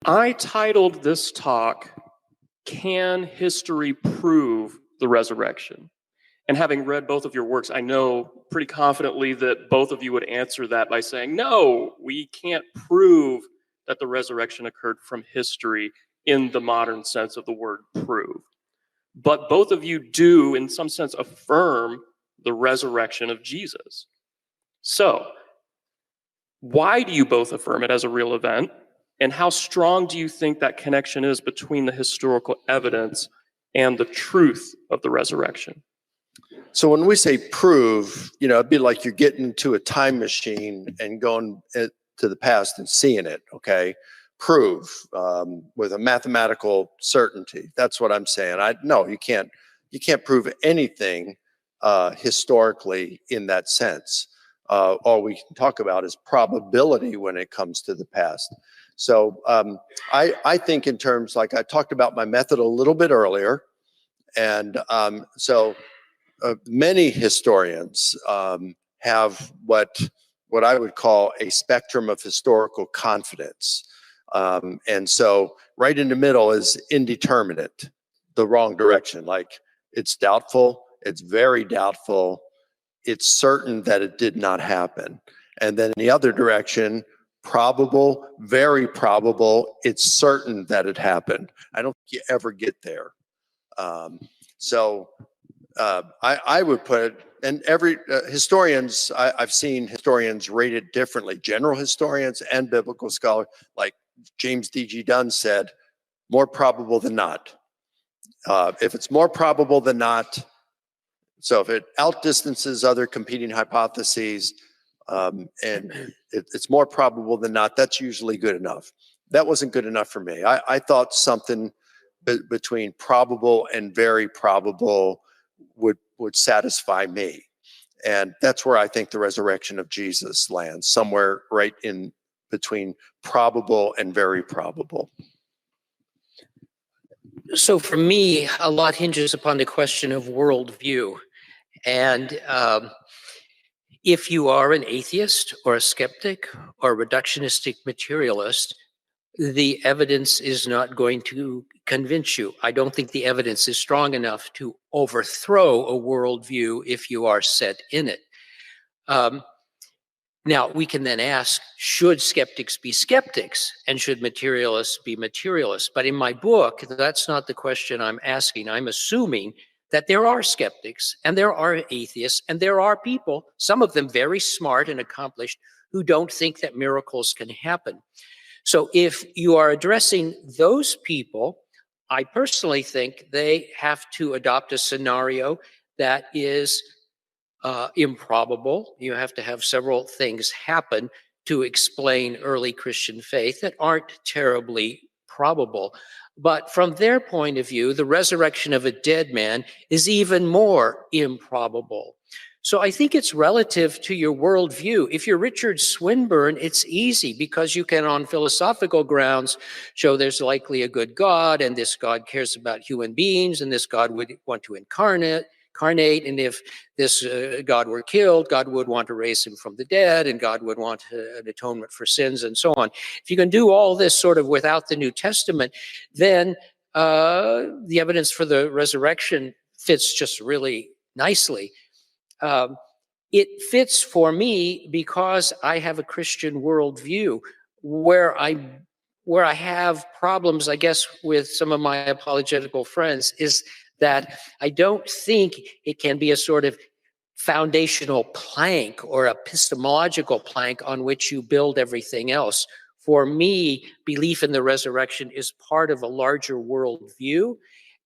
I titled this talk, Can History Prove the Resurrection? And having read both of your works, I know pretty confidently that both of you would answer that by saying, no, we can't prove that the resurrection occurred from history in the modern sense of the word prove. But both of you do, in some sense, affirm the resurrection of Jesus. So, why do you both affirm it as a real event? And how strong do you think that connection is between the historical evidence and the truth of the resurrection? So when we say prove, it'd be like you're getting into a time machine and going to the past and seeing it, okay? Prove with a mathematical certainty. That's what I'm saying. No, you can't prove anything historically in that sense. All we can talk about is probability when it comes to the past. So I think in terms, like I talked about my method a little bit earlier, and many historians have what I would call a spectrum of historical confidence. And so right in the middle is indeterminate, the wrong direction. Like it's doubtful, it's very doubtful, it's certain that it did not happen. And then in the other direction, probable, very probable, it's certain that it happened. I don't think you ever get there. I would put it, and every historians, I've seen historians rated differently, general historians and biblical scholars, like James D.G. Dunn said, more probable than not. If it's more probable than not, so if it outdistances other competing hypotheses, and it's more probable than not, that's usually good enough. That wasn't good enough for me. I thought something between probable and very probable would satisfy me. And that's where I think the resurrection of Jesus lands, somewhere right in between probable and very probable. So for me, a lot hinges upon the question of worldview. And if you are an atheist or a skeptic or a reductionistic materialist, the evidence is not going to convince you. I don't think the evidence is strong enough to overthrow a worldview if you are set in it. Now, we can then ask, should skeptics be skeptics and should materialists be materialists? But in my book, that's not the question I'm asking. I'm assuming that there are skeptics and there are atheists and there are people, some of them very smart and accomplished, who don't think that miracles can happen. So if you are addressing those people, I personally think they have to adopt a scenario that is improbable. You have to have several things happen to explain early Christian faith that aren't terribly probable. But from their point of view, the resurrection of a dead man is even more improbable. So I think it's relative to your worldview. If you're Richard Swinburne, it's easy because you can, on philosophical grounds, show there's likely a good God, and this God cares about human beings, and this God would want to incarnate, and if this God were killed, God would want to raise him from the dead, and God would want an atonement for sins, and so on. If you can do all this sort of without the New Testament, then the evidence for the resurrection fits just really nicely. It fits for me because I have a Christian worldview where I have problems, I guess, with some of my apologetical friends is that I don't think it can be a sort of foundational plank or epistemological plank on which you build everything else. For me, belief in the resurrection is part of a larger worldview,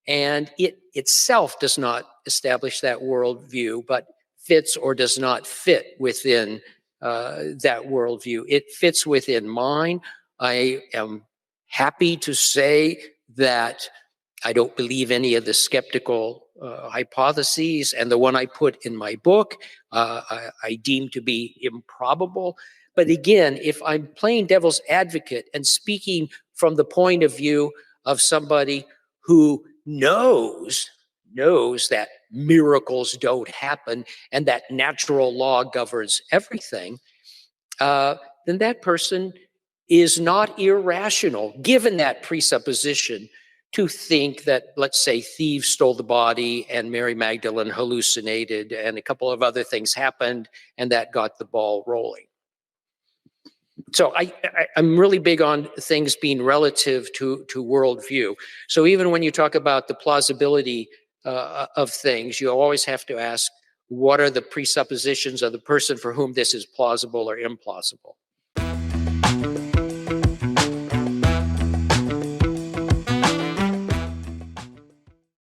and it itself does not establish that worldview, but fits or does not fit within that worldview. It fits within mine. I am happy to say that I don't believe any of the skeptical hypotheses, and the one I put in my book I deem to be improbable. But again, if I'm playing devil's advocate and speaking from the point of view of somebody who knows that miracles don't happen and that natural law governs everything, then that person is not irrational, given that presupposition, to think that, let's say, thieves stole the body and Mary Magdalene hallucinated and a couple of other things happened and that got the ball rolling. So I'm really big on things being relative to worldview. So even when you talk about the plausibility of things, you always have to ask, what are the presuppositions of the person for whom this is plausible or implausible?